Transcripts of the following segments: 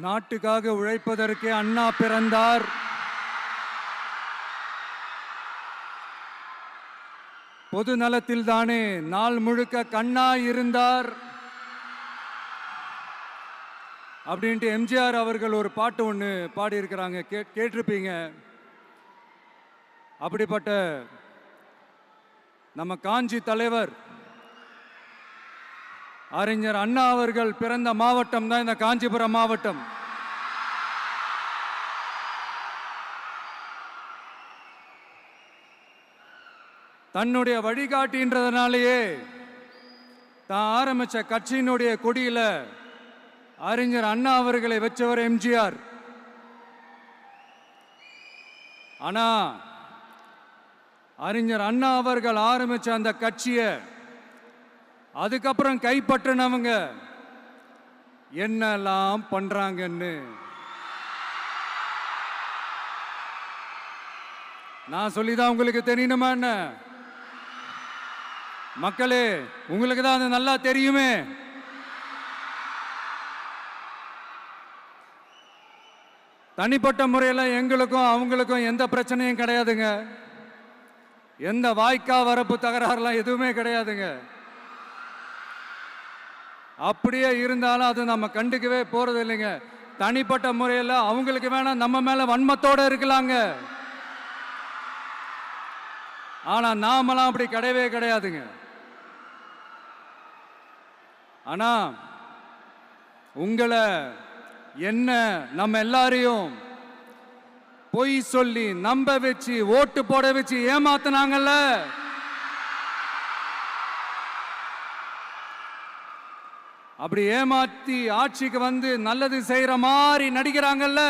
நாட்டுக்காக உழைப்பதற்கே அண்ணா பிறந்தார். பொது நலத்தில் தானே நாள் முழுக்க கண்ணா இருந்தார் அப்படின்ட்டு எம்ஜிஆர் அவர்கள் ஒரு பாட்டு ஒன்று பாடியிருக்கிறாங்க, கேட்டிருப்பீங்க. அப்படிப்பட்ட நம்ம காஞ்சி தலைவர் அறிஞர் அண்ணா அவர்கள் பிறந்த மாவட்டம் தான் இந்த காஞ்சிபுரம் மாவட்டம். தன்னுடைய வழிகாட்டின்றதுனாலேயே தான் ஆரம்பிச்ச கட்சியினுடைய கொடியில அறிஞர் அண்ணா அவர்களை வச்சவர் எம்ஜிஆர். ஆனா அறிஞர் அண்ணா அவர்கள் ஆரம்பிச்ச அந்த கட்சியை அதுக்கப்புறம் கைப்பற்றினவங்க என்னெல்லாம் பண்றாங்கன்னு நான் சொல்லிதான் உங்களுக்கு தெரியணுமா என்ன? மக்களே, உங்களுக்கு தான் அது நல்லா தெரியுமே. தனிப்பட்ட முறையில் எங்களுக்கும் அவங்களுக்கும் எந்த பிரச்சனையும் கிடையாதுங்க. எந்த வாய்க்கா வரப்பு தகராறுலாம் எதுவுமே கிடையாதுங்க. அப்படியே இருந்தாலும் அது நம்ம கண்டுக்கவே போறது இல்லைங்க. தனிப்பட்ட முறையில் அவங்களுக்கு வேணா நம்ம மேல வன்மத்தோட இருக்கலாங்க. ஆனா நாமெல்லாம் அப்படி கிடையவே கிடையாதுங்க. ஆனா உங்களை என்ன நம்ம எல்லாரையும் பொய் சொல்லி நம்ப வச்சு ஓட்டு போட வச்சு ஏமாத்தினாங்கல்ல, அப்படி ஏமாத்தி ஆட்சிக்கு வந்து நல்லது செய்யற மாதிரி நடிக்கிறாங்கல்ல,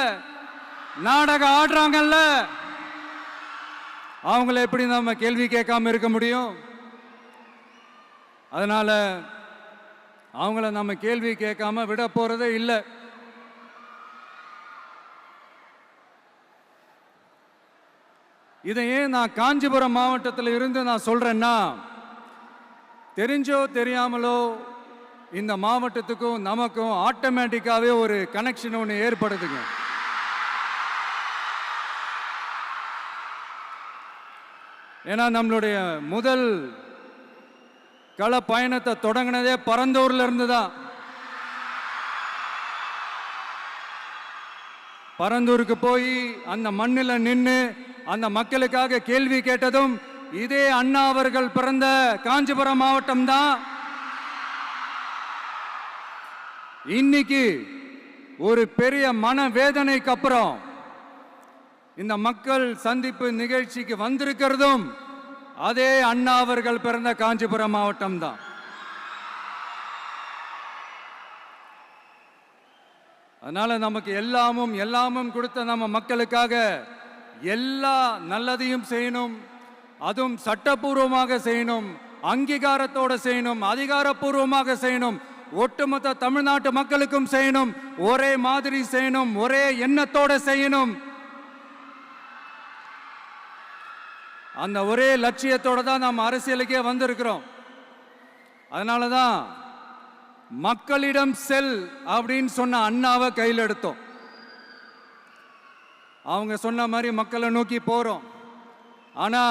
நாடகம் ஆடுறாங்கல்ல, அவங்கள எப்படி நம்ம கேள்வி கேட்காம இருக்க முடியும்? அதனால அவங்கள நம்ம கேள்வி கேட்காம விட போறதே இல்லை. இதையே நான் காஞ்சிபுரம் மாவட்டத்தில் இருந்து நான் சொல்றேன்னா, தெரிஞ்சோ தெரியாமலோ இந்த மாவட்டத்துக்கும் நமக்கும் ஆட்டோமேட்டிக்காவே ஒரு கனெக்ஷன் ஒன்று ஏற்படுதுங்க. ஏன்னா நம்மளுடைய முதல் கள பயணத்தை தொடங்கினதே பரந்தூர்ல இருந்து தான். பரந்தூருக்கு போய் அந்த மண்ணில் நின்று அந்த மக்களுக்காக கேள்வி கேட்டதும் இதே அண்ணா அவர்கள் பிறந்த காஞ்சிபுரம் மாவட்டம் தான். இன்னைக்கு ஒரு பெரிய மனவேதனைக்கு அப்புறம் இந்த மக்கள் சந்திப்பு நிகழ்ச்சிக்கு வந்திருக்கிறதும் அதே அண்ணா அவர்கள் பிறந்த காஞ்சிபுரம் மாவட்டம் தான். அதனால நமக்கு எல்லாமும் கொடுத்த நம்ம மக்களுக்காக எல்லா நல்லதையும் செய்யணும். அதுவும் சட்டப்பூர்வமாக செய்யணும், அங்கீகாரத்தோட செய்யணும், அதிகாரப்பூர்வமாக செய்யணும், ஒட்டுமொத்த தமிழ்நாட்டு மக்களுக்கும் செய்யணும், ஒரே மாதிரி செய்யணும், ஒரே எண்ணத்தோட செய்யணும். அந்த ஒரே லட்சியத்தோட தான் நாம் அரசியலுக்கே வந்திருக்கிறோம். அதனாலதான் மக்களிடம் செல் அப்படின்னு சொன்ன அண்ணாவை கையில் எடுத்தோம். அவங்க சொன்ன மாதிரி மக்களை நோக்கி போறோம். ஆனா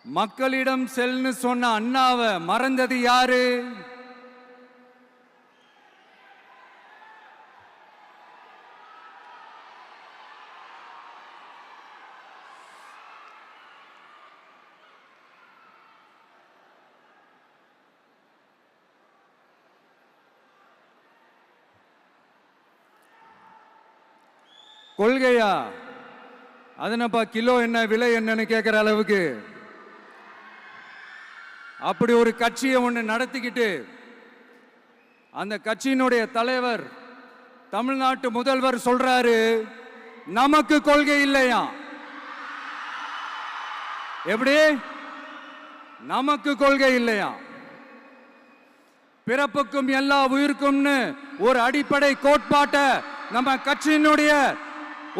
மக்களிடம் செல்னு சொன்ன அண்ணாவை மறந்தது யாரு? கொள்கையா? அதனப்பா கிலோ என்ன விலை என்னன்னு கேட்கிற அளவுக்கு அப்படி ஒரு கட்சியை ஒன்று நடத்திக்கிட்டு அந்த கட்சியினுடைய தலைவர் தமிழ்நாட்டு முதல்வர் சொல்றாரு, நமக்கு கொள்கை இல்லையா? எப்படி நமக்கு கொள்கை இல்லையா? பிறப்புக்கும் எல்லா உயிருக்கும்னு ஒரு அடிப்படை கோட்பாட்டை நம்ம கட்சியினுடைய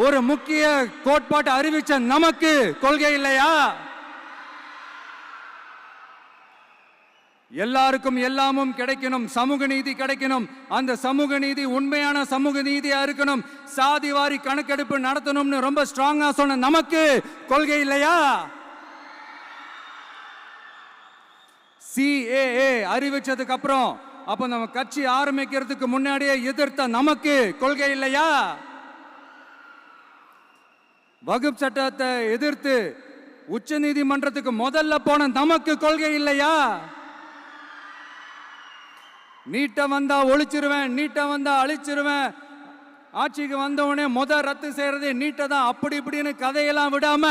ஒரு முக்கிய கோட்பாட்டை அறிவிச்ச நமக்கு கொள்கை இல்லையா? எல்லாருக்கும் எல்லாமும் கிடைக்கணும், சமூக நீதி கிடைக்கணும். அந்த சமூக நீதி உண்மையான சமூக நீதியா இருக்கணும். சாதி வாரி கணக்கெடுப்பு நடத்தணும்னு ரொம்ப ஸ்ட்ராங்கா சொன்ன நமக்கு கொள்கை இல்லையா? CAA அறிவிச்சதுக்கு அப்புறம் அப்ப நம்ம கட்சி ஆரம்பிக்கிறதுக்கு முன்னாடியே எதிர்த்த நமக்கு கொள்கை இல்லையா? வகுப்பு சட்டத்தை எதிர்த்து உச்ச நீதிமன்றத்துக்கு முதல்ல போன நமக்கு கொள்கை இல்லையா? நீட்ட வந்தா ஒழிச்சிருவேன், நீட்ட வந்தா அழிச்சிருவேன், ஆட்சிக்கு வந்தவனே ரத்து செய்யறதே நீட்ட தான், அப்படி இப்படின்னு கதையெல்லாம் விடாம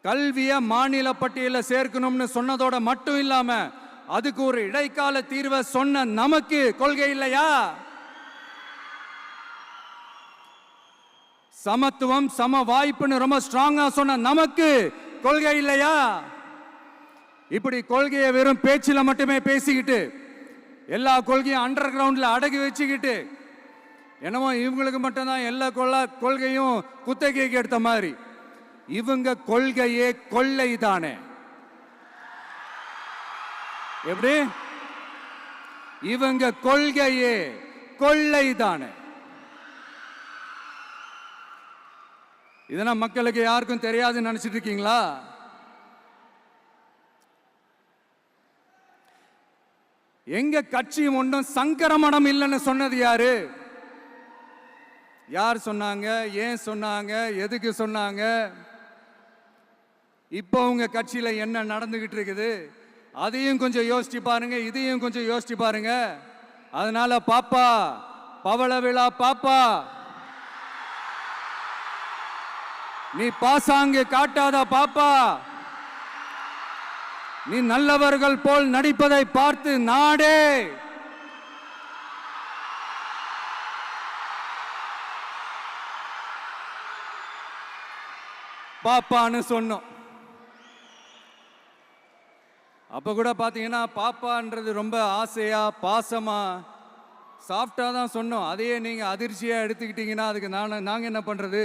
கல்விய மாநில பட்டியலில் சேர்க்கணும்னு சொன்னதோட மட்டும் இல்லாம அதுக்கு ஒரு இடைக்கால தீர்வை சொன்ன நமக்கு கொள்கை இல்லையா? சமத்துவம் சம வாய்ப்புன்னு ரொம்ப ஸ்ட்ராங்கா சொன்ன நமக்கு கொள்கை இல்லையா? இப்படி கொள்கையை வெறும் பேச்சில மட்டுமே பேசிக்கிட்டு எல்லா கொள்கையும் அண்டர் கிரவுண்ட்ல அடக்கி வச்சுக்கிட்டு என்னமோ இவங்களுக்கு மட்டும்தான் எல்லா கொள்கையும் குத்தகைக்கு எடுத்த மாதிரி. இவங்க கொள்கையே கொள்ளை தானே. எப்படி? இவங்க கொள்கையே கொள்ளை தானே. இதெல்லாம் மக்களுக்கு யாருக்கும் தெரியாதுன்னு நினைச்சிட்டு இருக்கீங்களா? எங்க கட்சி ஒன்றும் சங்கரமணம் இல்லைன்னு சொன்னது யாரு? யார் சொன்னாங்க? ஏன் சொன்னாங்க? எதுக்கு சொன்னாங்க? இப்போ உங்க கட்சியில என்ன நடந்துகிட்டு இருக்குது அதையும் கொஞ்சம் யோசிச்சு பாருங்க, இதையும் கொஞ்சம் யோசிச்சு பாருங்க. அதனால பாப்பா, பவள விழா பாப்பா, நீ பாசாங்கு காட்டாத பாப்பா. நீ நல்லவர்கள் போல் நடிப்பதை பார்த்து நாடே பாப்பான்னு சொன்னோம். அப்ப கூட பாத்தீங்கன்னா பாப்பான்றது ரொம்ப ஆசையா பாசமா சாஃப்டா தான் சொன்னோம். அதையே நீங்க அதிர்ச்சியா எடுத்துக்கிட்டீங்கன்னா அதுக்கு நாங்க என்ன பண்றது?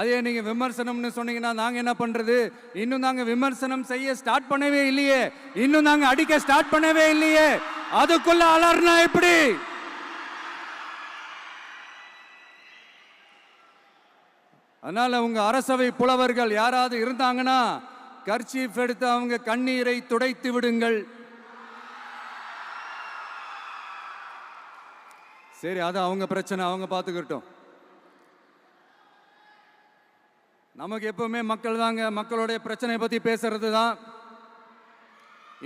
அதே நீங்க விமர்சனம்னு சொன்னீங்கன்னா நாங்க என்ன பண்றது? இன்னும் நாங்க விமர்சனம் செய்ய ஸ்டார்ட் பண்ணவே இல்லையே, இன்னும் நாங்க அடிக்க ஸ்டார்ட் பண்ணவே இல்லையே, அதுக்குள்ள அலர்னா எப்படி? அதனால உங்க அரசவை புலவர்கள் யாராவது இருந்தாங்கன்னா கர்ச்சீஃப் எடுத்து அவங்க கண்ணீரை துடைத்து விடுங்கள். சரி, அது அவங்க பிரச்சனை, அவங்க பார்த்துக்கிட்டோம். நமக்கு எப்பவுமே மக்கள் தாங்க, மக்களுடைய பிரச்சனை பத்தி பேசுறது தான்.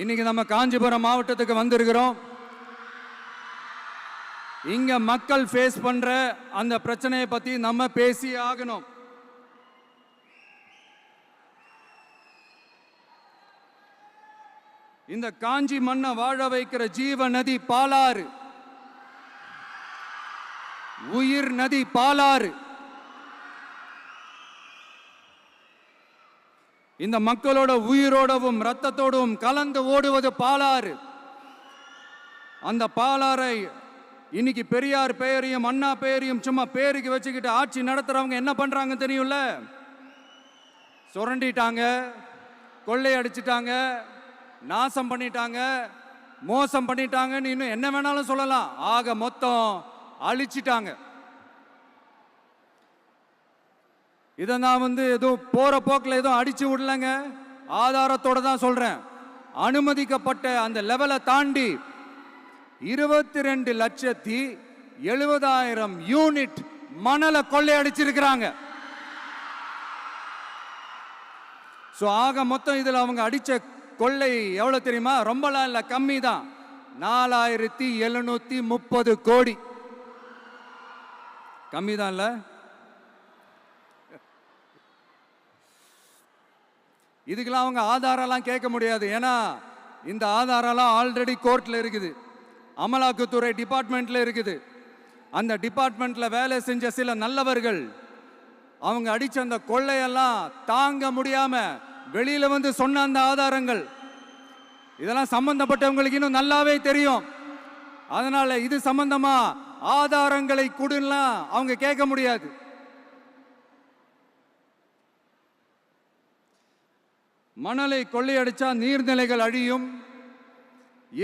இன்னைக்கு நம்ம காஞ்சிபுரம் மாவட்டத்துக்கு வந்திருக்கிறோம். இங்க மக்கள் ஃபேஸ் பண்ற அந்த பிரச்சனையை பத்தி நம்ம பேசி ஆகணும். இந்த காஞ்சி மண்ணை வாழ வைக்கிற ஜீவ நதி பாலாறு, உயிர் நதி பாலாறு. இந்த மக்களோட உயிரோடவும் ரத்தத்தோடும் கலந்து ஓடுவது பாலாறு. அந்த பாலாறை இன்னைக்கு பெரியார் பெயரையும் அண்ணா பெயரையும் சும்மா பேருக்கு வச்சுக்கிட்டு ஆட்சி நடத்துறவங்க என்ன பண்றாங்க தெரியும்ல? சுரண்டிட்டாங்க, கொள்ளையடிச்சிட்டாங்க, நாசம் பண்ணிட்டாங்க, மோசம் பண்ணிட்டாங்கன்னு இன்னும் என்ன வேணாலும் சொல்லலாம். ஆக மொத்தம் அழிச்சிட்டாங்க. இதை நான் எதுவும் போற போக்கில் எதுவும் அடிச்சு விடலங்க, ஆதாரத்தோட தான் சொல்றேன். அனுமதிக்கப்பட்ட அந்த லெவலை தாண்டி 22,70,000 யூனிட் மணலை கொள்ளையடிச்சிருக்கிறாங்க. ஆக மொத்தம் இதுல அவங்க அடிச்ச கொள்ளை எவ்வளவு தெரியுமா? ரொம்பலாம் இல்ல, கம்மி தான். 4,730 கோடி. கம்மி தான் இல்ல? இதுக்கெல்லாம் அவங்க ஆதாரம்லாம் கேட்க முடியாது. ஏன்னா இந்த ஆதாரம்லாம் ஆல்ரெடி கோர்ட்ல இருக்குது, அமலாக்கத்துறை டிபார்ட்மெண்ட்ல இருக்குது. அந்த டிபார்ட்மெண்ட்ல வேலை செஞ்ச சில நல்லவர்கள் அவங்க அடிச்ச அந்த கொள்ளையெல்லாம் தாங்க முடியாம வெளியில சொன்ன அந்த ஆதாரங்கள் இதெல்லாம் சம்பந்தப்பட்டவங்களுக்கு இன்னும் நல்லாவே தெரியும். அதனால இது சம்பந்தமா ஆதாரங்களை கொடுலாம் அவங்க கேட்க முடியாது. மணலை கொள்ளையடிச்சா நீர்நிலைகள் அழியும்,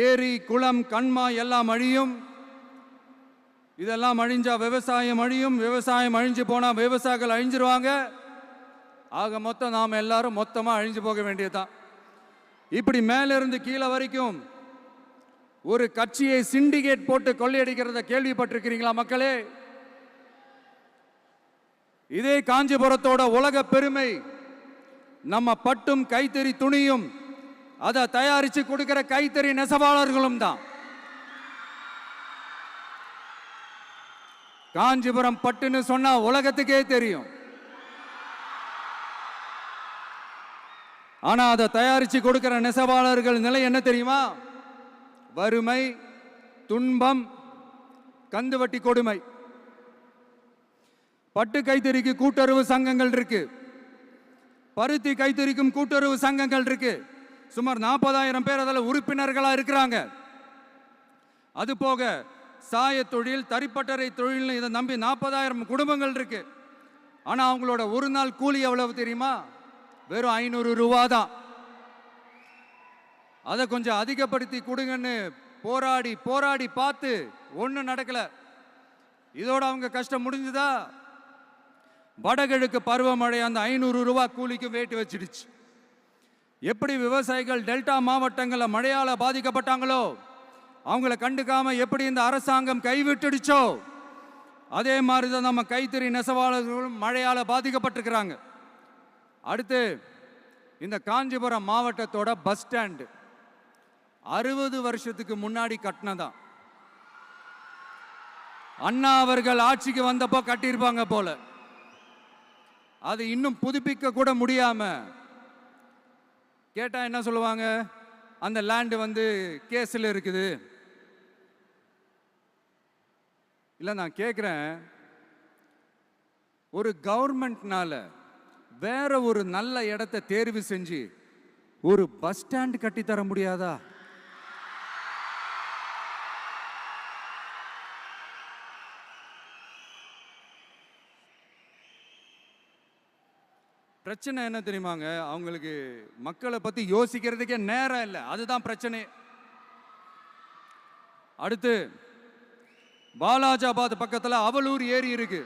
ஏரி குளம் கண்மாய் எல்லாம் அழியும். இதெல்லாம் அழிஞ்சா விவசாயம் அழியும். விவசாயம் அழிஞ்சு போனா விவசாயிகள் அழிஞ்சிருவாங்க. ஆக மொத்தம் நாம் எல்லாரும் மொத்தமா அழிஞ்சு போக வேண்டியதுதான். இப்படி மேலிருந்து கீழே வரைக்கும் ஒரு கட்சியை சிண்டிகேட் போட்டு கொள்ளையடிக்கிறத கேள்விப்பட்டிருக்கிறீங்களா மக்களே? இதே காஞ்சிபுரத்தோட உலக பெருமை நம்ம பட்டும் கைத்தறி துணியும் அதை தயாரிச்சு கொடுக்கிற கைத்தறி நெசவாளர்களும் தான். காஞ்சிபுரம் பட்டுன்னு சொன்னா உலகத்துக்கே தெரியும். ஆனா அதை தயாரிச்சு கொடுக்கிற நெசவாளர்கள் நிலை என்ன தெரியுமா? வறுமை, துன்பம், கந்துவட்டி கொடுமை. பட்டு கைத்தறிக்கு கூட்டுறவு சங்கங்கள் இருக்கு, பருத்தி கைத்தறிக்கும் கூட்டுறவு சங்கங்கள் இருக்கு. சுமார் 40,000 பேர் அதில் உறுப்பினர்களா இருக்கிறாங்க. அது போக சாய தொழில், தறிப்பட்டறை தொழில் இதை நம்பி 40,000 குடும்பங்கள் இருக்கு. ஆனா அவங்களோட ஒரு நாள் கூலி எவ்வளவு தெரியுமா? வெறும் 500 ரூபா தான். அதை கொஞ்சம் அதிகப்படுத்தி கொடுங்கன்னு போராடி போராடி பார்த்து ஒன்றும் நடக்கல. இதோட அவங்க கஷ்டம் முடிஞ்சுதா? வடகிழக்கு பருவமழை அந்த 500 ரூபா கூலிக்கு வேட்டு வச்சிடுச்சு. எப்படி விவசாயிகள் டெல்டா மாவட்டங்களில் மழையால பாதிக்கப்பட்டாங்களோ, அவங்கள கண்டுக்காம எப்படி இந்த அரசாங்கம் கைவிட்டுடுச்சோ, அதே மாதிரி தான் நம்ம கைத்தறி நெசவாளர்களும் மழையால பாதிக்கப்பட்டிருக்கிறாங்க. அடுத்து இந்த காஞ்சிபுரம் மாவட்டத்தோட பஸ் ஸ்டாண்டு 60 வருஷத்துக்கு முன்னாடி கட்டினதான். அண்ணா அவர்கள் ஆட்சிக்கு வந்தப்போ கட்டியிருப்பாங்க போல. அது இன்னும் புதுப்பிக்க கூட முடியாம கேட்டா என்ன சொல்லுவாங்க? அந்த லேண்டு வந்து கேஸ்ல இருக்குது. இல்ல நான் கேட்கிறேன், ஒரு கவர்மெண்ட்னால வேற ஒரு நல்ல இடத்தை தேர்வு செஞ்சு ஒரு பஸ் ஸ்டாண்ட் கட்டி தர முடியாதா? பிரச்சனை என்ன தெரியுமாங்க? அவங்களுக்கு மக்களை பத்தி யோசிக்கிறதுக்கே நேரம் இல்லை. அதுதான் பிரச்சனை. அடுத்து பாலாஜாபாத் பக்கத்துல அவலூர் ஏரி இருக்கு.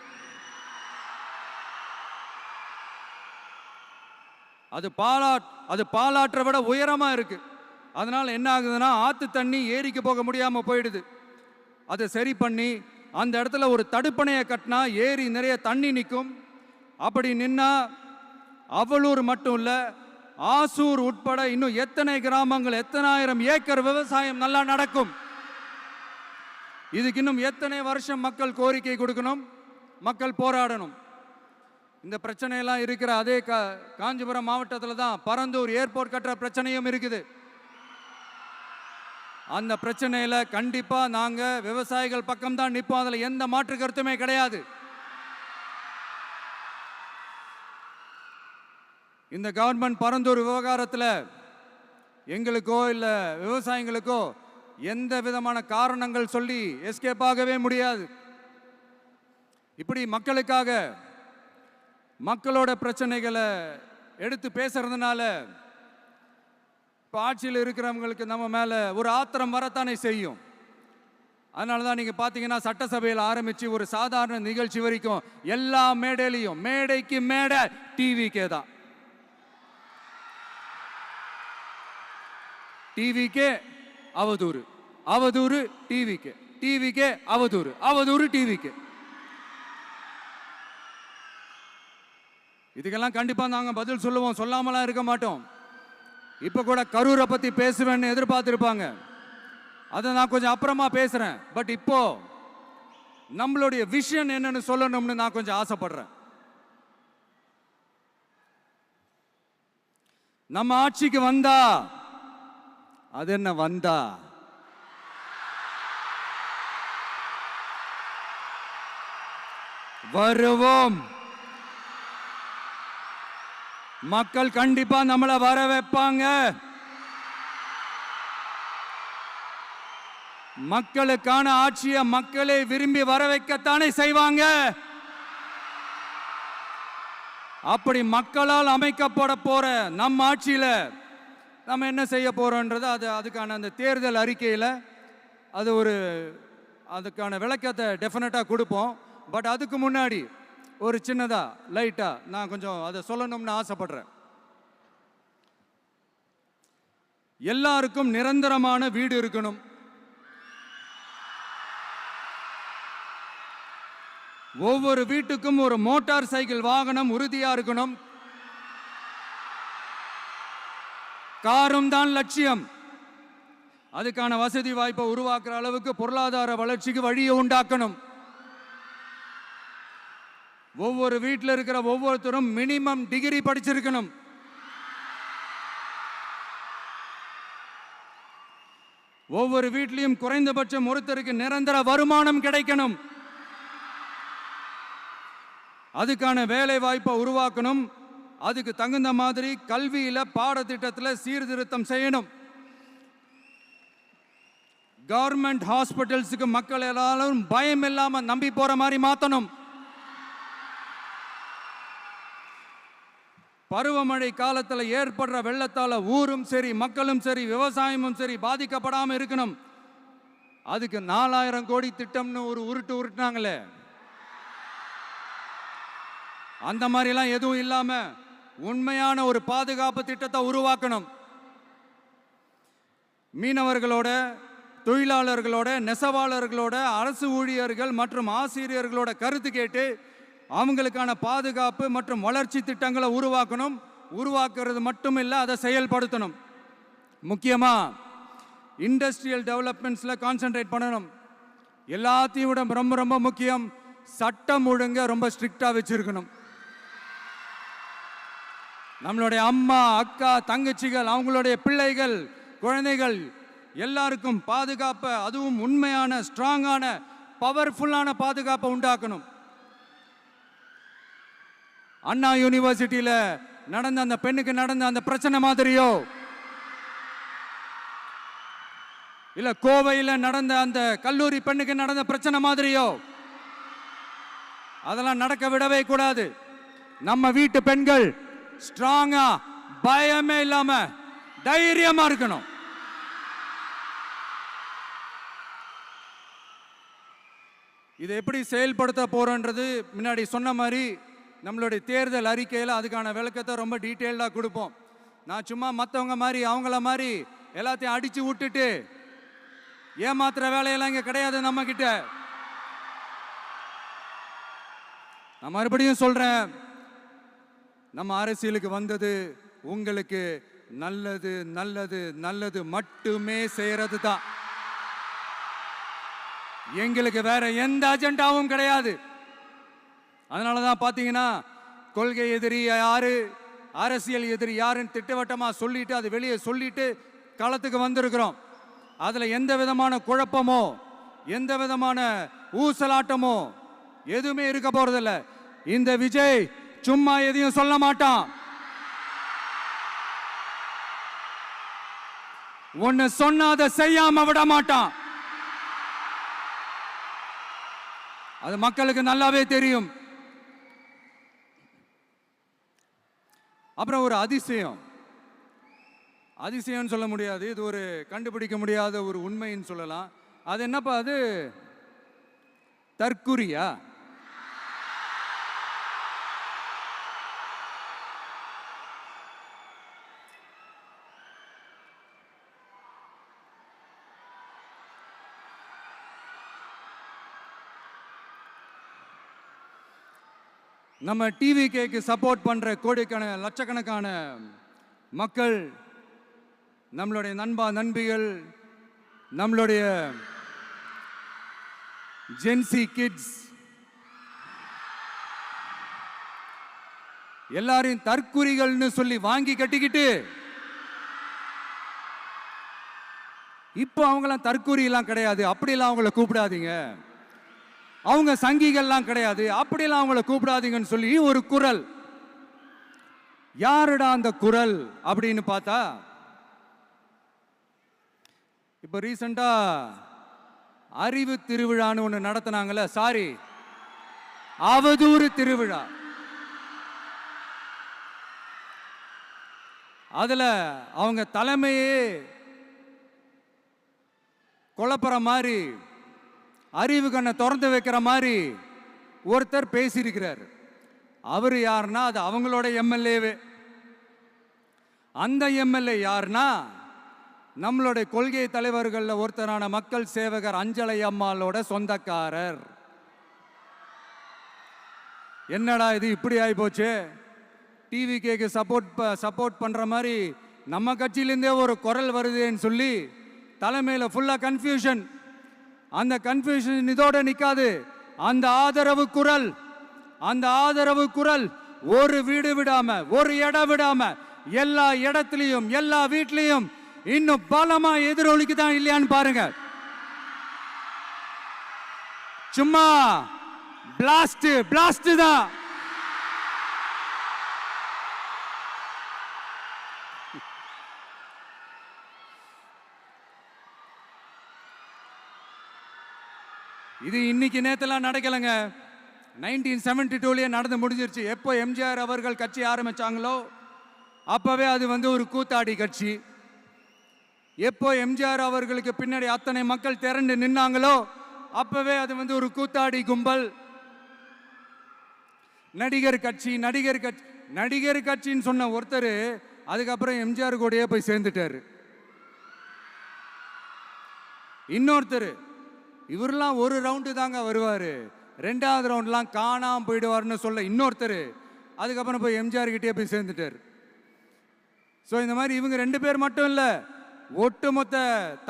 அது பாலாற்றை விட உயரமா இருக்கு. அதனால என்ன ஆகுதுன்னா, ஆத்து தண்ணி ஏரிக்கு போக முடியாம போயிடுது. அதை சரி பண்ணி அந்த இடத்துல ஒரு தடுப்பணையை கட்டினா ஏரி நிறைய தண்ணி நிற்கும். அப்படி நின்னா அவலூர் மட்டும் இல்ல, ஆசூர் உட்பட இன்னும் எத்தனை கிராமங்கள், எத்தனை ஆயிரம் ஏக்கர் விவசாயம் நல்லா நடக்கும். இதுக்கு இன்னும் எத்தனை வருஷம் மக்கள் கோரிக்கை கொடுக்கணும், மக்கள் போராடணும். இந்த பிரச்சனையெல்லாம் இருக்கிற அதே காஞ்சிபுரம் மாவட்டத்தில் தான் பரந்தூர் ஏர்போர்ட் கட்டுற பிரச்சனையும் இருக்குது. அந்த பிரச்சனையில கண்டிப்பா நாங்க விவசாயிகள் பக்கம் தான் நிற்போம். அதுல எந்த மாற்று கருத்துமே கிடையாது. இந்த கவர்மெண்ட் பரந்தூர் விவகாரத்தில் எங்களுக்கோ இல்லை விவசாயிகளுக்கோ எந்த விதமான காரணங்கள் சொல்லி எஸ்கேப் ஆகவே முடியாது. இப்படி மக்களுக்காக மக்களோட பிரச்சனைகளை எடுத்து பேசுறதுனால இப்போ ஆட்சியில் இருக்கிறவங்களுக்கு நம்ம மேலே ஒரு ஆத்திரம் வரத்தானே செய்யும். அதனால தான் நீங்கள் பார்த்தீங்கன்னா சட்டசபையில் ஆரம்பித்து ஒரு சாதாரண நிகழ்ச்சி வரைக்கும் எல்லா மேடையிலையும் மேடைக்கு மேடை டிவிக்கே தான். டிவிக்கே அவதூறு, அவதூறு டிவிக்கே, டிவிக்கே அவதூறு, அவதூறு டிவிக்கே. இதுக்கெல்லாம் கண்டிப்பாக நாங்கள் பதில் சொல்லுவோம், சொல்லாமலாம் இருக்க மாட்டோம். இப்போ கூட கரூரை பற்றி பேசுவேன்னு எதிர்பார்த்துருப்பாங்க. அதை நான் கொஞ்சம் அப்புறமா பேசுகிறேன். பட் இப்போ நம்மளுடைய விஷன் என்னன்னு சொல்லணும்னு நான் கொஞ்சம் ஆசைப்படுறேன். நம்ம ஆட்சிக்கு வந்தா அது என்ன வந்தா வருவோம். மக்கள் கண்டிப்பா நம்மளை வர வைப்பாங்க. மக்களுக்கான ஆட்சியை மக்களே விரும்பி வர வைக்கத்தானே செய்வாங்க. அப்படி மக்களால் அமைக்கப்பட போற நம் ஆட்சியில நம்ம என்ன செய்ய போகிறோன்றது அதுக்கான அந்த தேர்தல் அறிக்கையில் அதுக்கான விளக்கத்தை டெஃபினட்டாக கொடுப்போம். பட் அதுக்கு முன்னாடி ஒரு சின்னதாக லைட்டாக நான் கொஞ்சம் அதை சொல்லணும்னு ஆசைப்படுறேன். எல்லாருக்கும் நிரந்தரமான வீடு இருக்கணும். ஒவ்வொரு வீட்டுக்கும் ஒரு மோட்டார் சைக்கிள் வாகனம் உறுதியா இருக்கணும். காரும் தான் லட்சியம். அதுக்கான வசதி வாய்ப்பை உருவாக்குற அளவுக்கு பொருளாதார வளர்ச்சிக்கு வழியை உண்டாக்கணும். ஒவ்வொரு வீட்டில் இருக்கிற ஒவ்வொருத்தரும் மினிமம் டிகிரி படிச்சிருக்கணும். ஒவ்வொரு வீட்லையும் குறைந்தபட்சம் ஒருத்தருக்கு நிரந்தர வருமானம் கிடைக்கணும். அதுக்கான வேலை வாய்ப்பை உருவாக்கணும். அதுக்கு தகுந்த மாதிரி கல்வியில பாடத்திட்டத்தில் சீர்திருத்தம் செய்யணும். கவர்மெண்ட் ஹாஸ்பிட்டல்ஸுக்கு மக்கள் எல்லாரும் பயம் இல்லாம நம்பி போற மாதிரி மாத்தணும். பருவமழை காலத்தில் ஏற்படுற வெள்ளத்தால ஊரும் சரி மக்களும் சரி விவசாயமும் சரி பாதிக்கப்படாம இருக்கணும். அதுக்கு 4000 கோடி திட்டம்னு ஒரு உருட்டுனாங்களே, அந்த மாதிரிலாம் எதுவும் இல்லாம உண்மையான ஒரு பாதுகாப்பு திட்டத்தை உருவாக்கணும். மீனவர்களோட, தொழிலாளர்களோட, நெசவாளர்களோட, அரசு ஊழியர்கள் மற்றும் ஆசிரியர்களோட கருத்து கேட்டு அவங்களுக்கான பாதுகாப்பு மற்றும் வளர்ச்சி திட்டங்களை உருவாக்கணும். உருவாக்குறது மட்டும் இல்லை, அதை செயல்படுத்தணும். முக்கியமாக இண்டஸ்ட்ரியல் டெவலப்மெண்ட்ஸில் கான்சென்ட்ரேட் பண்ணணும். எல்லாத்தையும் விட ரொம்ப ரொம்ப முக்கியம், சட்டம் ஒழுங்க ரொம்ப ஸ்ட்ரிக்டாக வச்சிருக்கணும். நம்மளுடைய அம்மா, அக்கா, தங்கச்சிகள், அவங்களுடைய பிள்ளைகள், குழந்தைகள் எல்லாருக்கும் பாதுகாப்பை, அதுவும் உண்மையான ஸ்ட்ராங்கான பவர்ஃபுல்லான பாதுகாப்பை உண்டாக்கணும். அண்ணா யூனிவர்சிட்டியில நடந்த அந்த பெண்ணுக்கு நடந்த அந்த பிரச்சனை மாதிரியோ, இல்ல கோவையில் நடந்த அந்த கல்லூரி பெண்ணுக்கு நடந்த பிரச்சனை மாதிரியோ அதெல்லாம் நடக்க விடவே கூடாது. நம்ம வீட்டு பெண்கள் ஸ்ட்ராங்கா, பயமே இல்லாம தைரியமா இருக்கணும். இதை எப்படி செயல்படுத்த போறோன்றது முன்னாடி சொன்ன மாதிரி நம்மளுடைய தேர்தல் அறிக்கையில் அதுக்கான விளக்கத்தை ரொம்ப டீட்டெயில்டாக கொடுப்போம். நான் சும்மா மற்றவங்க மாதிரி அவங்கள மாதிரி எல்லாத்தையும் அடிச்சு விட்டுட்டு ஏமாத்துற வேலையெல்லாம் இங்கே கிடையாது நம்ம கிட்ட. நான் மறுபடியும் சொல்றேன், நம்ம அரசியலுக்கு வந்தது உங்களுக்கு நல்லது நல்லது நல்லது மட்டுமே செய்யறது தான். எங்களுக்கு வேற எந்த அஜெண்டாவும் கிடையாது. அதனால தான் பார்த்தீங்கன்னா கொள்கை எதிரி யாரு, அரசியல் எதிரி யாருன்னு திட்டவட்டமா சொல்லிட்டு அது வெளியே சொல்லிட்டு களத்துக்கு வந்திருக்கிறோம். அதில் எந்த விதமான குழப்பமோ எந்த விதமான ஊசலாட்டமோ எதுவுமே இருக்க போறதில்ல. இந்த விஜய் சும்மா எதையும் சொல்ல மாட்டான். ஒன்னு சொன்னா அதை செய்யாம விட மாட்டான். அது மக்களுக்கு நல்லாவே தெரியும். அப்புறம் ஒரு அதிசயம் சொல்ல முடியாது, இது ஒரு கண்டுபிடிக்க முடியாத ஒரு உண்மைன்னு சொல்லலாம். அது என்னப்பா, அது தற்குறியா? நம்ம டிவிகேக்கு சப்போர்ட் பண்ற கோடிக்கணக்கான லட்சக்கணக்கான மக்கள், நம்மளுடைய நண்பிகள், நம்மளுடைய ஜென்சி கிட்ஸ் எல்லாரையும் தற்குறிகள்னு சொல்லி வாங்கி கட்டிக்கிட்டு இப்போ அவங்களாம் தற்குறியெல்லாம் கிடையாது, அப்படிலாம் அவங்கள கூப்பிடாதீங்க, அவங்க சங்கிகள்லாம் கிடையாது, அப்படிலாம் அவங்கள கூப்பிடாதீங்கன்னு சொல்லி ஒரு குரல். யாருடா அந்த குரல் அப்படின்னு பார்த்தா, இப்போ ரீசெண்டா அறிவு திருவிழான்னு ஒன்று நடத்தினாங்கல்ல, சாரி அவதூறு திருவிழா. அதுல அவங்க தலைமையே குழப்புற மாதிரி, அறிவு கண்ணை திறந்து வைக்கிற மாதிரி ஒருத்தர் பேசியிருக்கிறார். அவர் யாருன்னா அது அவங்களோட எம்எல்ஏவே. அந்த எம்எல்ஏ யாருன்னா நம்மளுடைய கொள்கை தலைவர்கள் ஒருத்தரான மக்கள் சேவகர் அஞ்சலை அம்மாளோட சொந்தக்காரர். என்னடா இது இப்படி ஆகி போச்சு? டிவிகேக்கு சப்போர்ட் பண்ற மாதிரி நம்ம கட்சியிலேருந்தே ஒரு குரல் வருதுன்னு சொல்லி தலைமையில் ஃபுல்லா கன்ஃபியூஷன். அந்த கன்ஃபியூஷன் இதோட நிக்காது. அந்த ஆதரவு குரல் ஒரு வீடு விடாம, ஒரு இடம் விடாம, எல்லா இடத்துலையும், எல்லா வீட்லையும் இன்னும் பலமா எதிரொலிக்குதான் இல்லையான்னு பாருங்க. சும்மா பிளாஸ்ட் தான். இது இன்னைக்கு நேத்தெல்லாம் நடக்கலங்க. 1972 நடந்து முடிஞ்சிருச்சு. எப்போ எம்ஜிஆர் அவர்கள் கட்சி ஆரம்பிச்சாங்களோ அப்பவே அது ஒரு கூத்தாடி கட்சி. எப்போ எம்ஜிஆர் அவர்களுக்கு பின்னாடி அத்தனை மக்கள் திரண்டு நின்னாங்களோ அப்பவே அது ஒரு கூத்தாடி கும்பல். நடிகர் கட்சின்னு சொன்ன ஒருத்தர் அதுக்கப்புறம் எம்ஜிஆர் கூடயே போய் சேர்ந்துட்டாரு. இன்னொருத்தர் இவரெல்லாம் ஒரு ரவுண்டு தாங்க வருவாரு, ரெண்டாவது ரவுண்ட்லாம் காணாம போயிடுவார்னு சொல்ல இன்னொருத்தர் அதுக்கப்புறம் போய் எம்ஜிஆர் கிட்டே போய் சேர்ந்துட்டார். ஸோ இந்த மாதிரி இவங்க ரெண்டு பேர் மட்டும் இல்லை, ஒட்டுமொத்த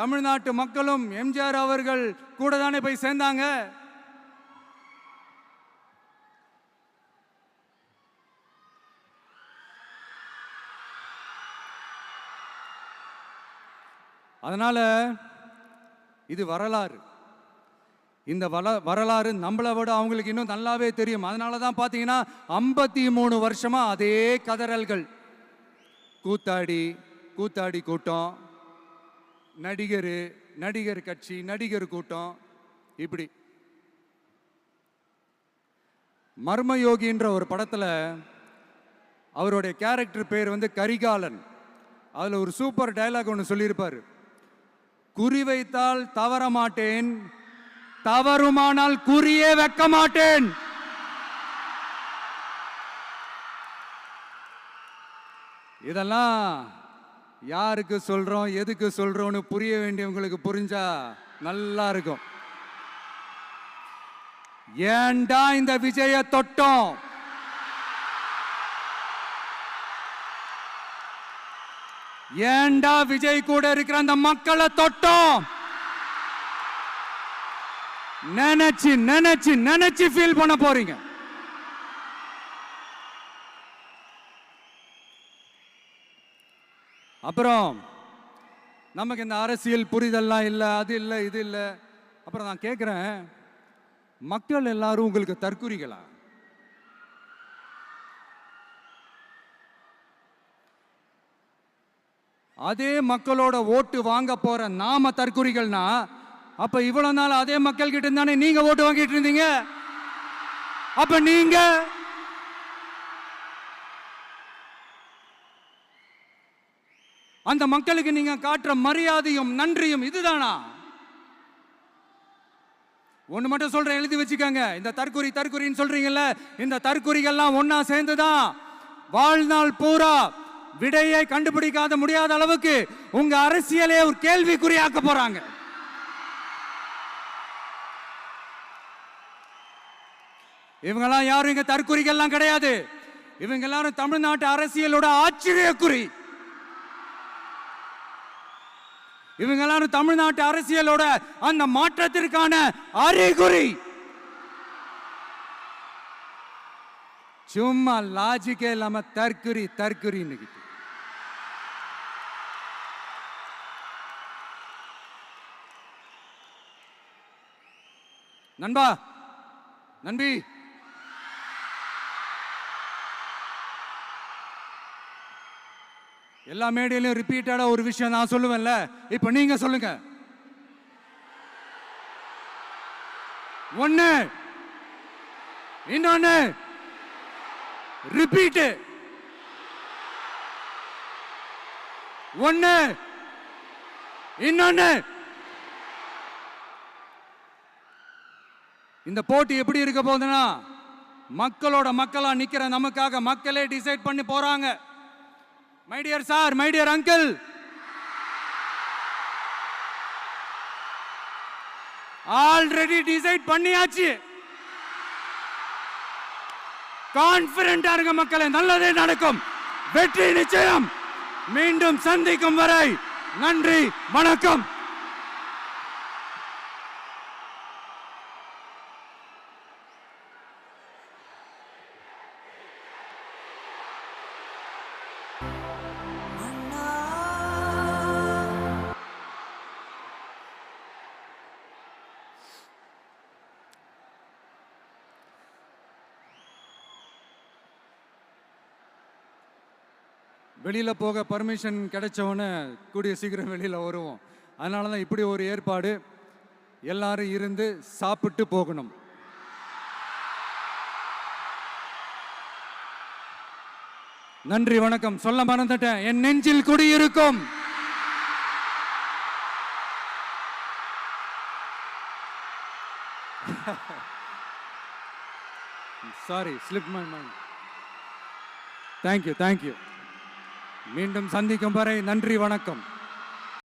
தமிழ்நாட்டு மக்களும் எம்ஜிஆர் அவர்கள் கூட தானே போய் சேர்ந்தாங்க. அதனால இது வரலாறு. இந்த வரலாறு நம்மளை விட அவங்களுக்கு இன்னும் நல்லாவே தெரியும். அதனால தான் பார்த்தீங்கன்னா 53 வருஷமா அதே கதறல்கள். கூத்தாடி கூட்டம், நடிகர் கட்சி, நடிகர் கூட்டம், இப்படி. மர்மயோகின்ற ஒரு படத்தில் அவருடைய கேரக்டர் பேர் கரிகாலன். அதில் ஒரு சூப்பர் டயலாக் ஒன்று சொல்லியிருப்பார். குறி வைத்தால் தவற மாட்டேன், தவறுமானால் குறியே வைக்க மாட்டேன். இதெல்லாம் யாருக்கு சொல்றோம், எதுக்கு சொல்றோம்னு புரிய வேண்டியவங்களுக்கு புரிஞ்சா நல்லா இருக்கும். ஏண்டா இந்த விஜய தொட்டோம், ஏண்டா விஜய் கூட இருக்கிற அந்த மக்களை தொட்டோம் நினைச்சு ஃபீல் பண்ண போறீங்க. அப்புறம் நமக்கு இந்த அரசியல் புரிதல்லாம் இல்லை, அது இல்லை, இது இல்லை. அப்புறம் நான் கேட்குறேன், மக்கள் எல்லாரும் உங்களுக்கு தற்குறிகளா? அதே மக்களோட ஓட்டு வாங்க போற நாம தற்குறிகள்னா அப்ப இவ்வளவு நாள் அதே மக்கள் கிட்ட இருந்தானே நீங்க ஓட்டு வாங்கிட்டு இருந்தீங்க. அப்ப நீங்க அந்த மக்களுக்கு நீங்க காட்டுற மரியாதையும் நன்றியும் இதுதானா? ஒண்ணு மட்டும் சொல்றேன், எழுதி வச்சுக்கோங்க. இந்த தற்குறின்னு சொல்றீங்கல்ல, இந்த தற்குறிகள்லாம் ஒன்னா சேர்ந்துதான் வாழ்நாள் பூரா விடையை கண்டுபிடிக்காத முடியாத அளவுக்கு உங்க அரசியலே ஒரு கேள்விக்குறியாக்க போறாங்க. இவங்கெல்லாம் யாரும் இங்க தற்குறிகள்லாம் கிடையாது. இவங்க எல்லாரும் தமிழ்நாட்டு அரசியலோட ஆச்சரியக்குறி. இவங்க எல்லாரும் தமிழ்நாட்டு அரசியலோட அந்த மாற்றத்திற்கான அறிகுறி. சும்மா லாஜிக்கே இல்லாம தற்குறி. நண்பி, எல்லா மேடையிலும் ரிப்பீட்டடா ஒரு விஷயம் நான் சொல்லுவேன்ல, இப்ப நீங்க சொல்லுங்க. ஒண்ணு, இன்னொன்னு, ரிப்பீட். ஒண்ணு. இன்னொன்னு, இந்த போட்டி எப்படி இருக்க போகுதுன்னா, மக்களோட மக்களா நிக்கிற நமக்காக மக்களே டிசைட் பண்ணி போறாங்க. My dear sir, my dear uncle, already decide பண்ணியாச்சு. கான்பிடென்டா இருக்க மக்களே, நல்லதே நடக்கும், வெற்றி நிச்சயம். மீண்டும் சந்திக்கும் வரை நன்றி, வணக்கம். வெளியில போக பர்மிஷன் கிடைச்சவொன்னே கூடிய சீக்கிரம் வெளியில வருவோம். அதனால தான் இப்படி ஒரு ஏற்பாடு. எல்லாரும் இருந்து சாப்பிட்டு போகணும். நன்றி, வணக்கம். சொல்ல மறந்துட்டேன், என் நெஞ்சில் குடியிருக்கும் sorry, slip my mind. Thank you. மீண்டும் சந்திக்கும் வரை நன்றி, வணக்கம்.